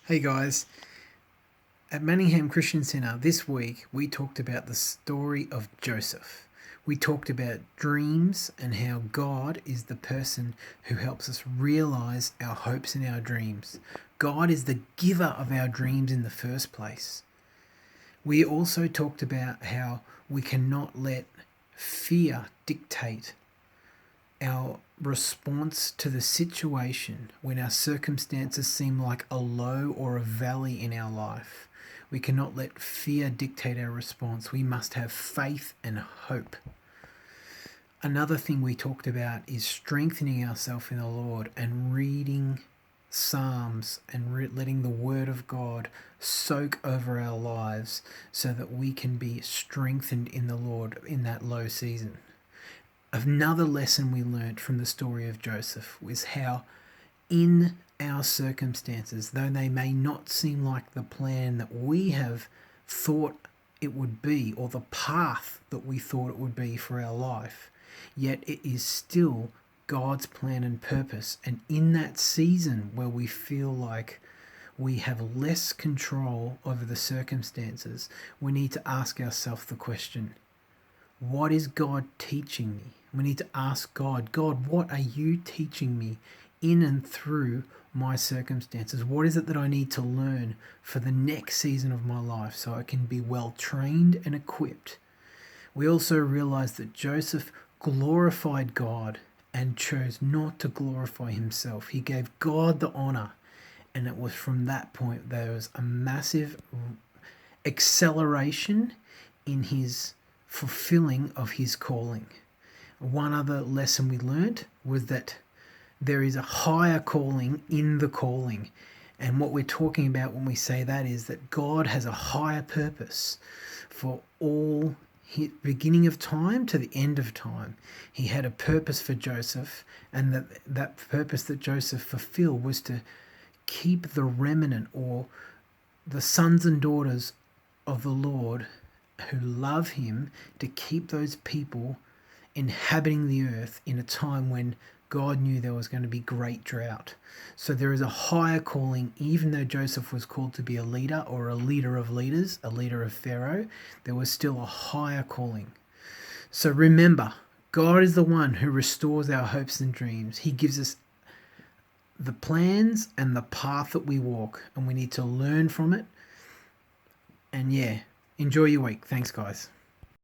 Hey guys, at Manningham Christian Centre this week we talked about the story of Joseph. We talked about dreams and how God is the person who helps us realize our hopes and our dreams. God is the giver of our dreams in the first place. We also talked about how we cannot let fear dictate our response to the situation when our circumstances seem like a low or a valley in our life. We cannot let fear dictate our response. We must have faith and hope. Another thing we talked about is strengthening ourselves in the Lord and reading Psalms and letting the Word of God soak over our lives so that we can be strengthened in the Lord in that low season. Another lesson we learnt from the story of Joseph was how in our circumstances, though they may not seem like the plan that we have thought it would be or the path that we thought it would be for our life, yet it is still God's plan and purpose. And in that season where we feel like we have less control over the circumstances, we need to ask ourselves the question, what is God teaching me? We need to ask God, what are you teaching me in and through my circumstances? What is it that I need to learn for the next season of my life so I can be well trained and equipped? We also realize that Joseph glorified God and chose not to glorify himself. He gave God the honor, and it was from that point there was a massive acceleration in his fulfilling of his calling. One other lesson we learned was that there is a higher calling in the calling. And what we're talking about when we say that is that God has a higher purpose for all beginning of time to the end of time. He had a purpose for Joseph, and that purpose that Joseph fulfilled was to keep the remnant or the sons and daughters of the Lord who love him, to keep those people inhabiting the earth in a time when God knew there was going to be great drought. So there is a higher calling. Even though Joseph was called to be a leader or a leader of leaders, a leader of Pharaoh, there was still a higher calling. So remember, God is the one who restores our hopes and dreams. He gives us the plans and the path that we walk, and we need to learn from it. And enjoy your week. Thanks, guys.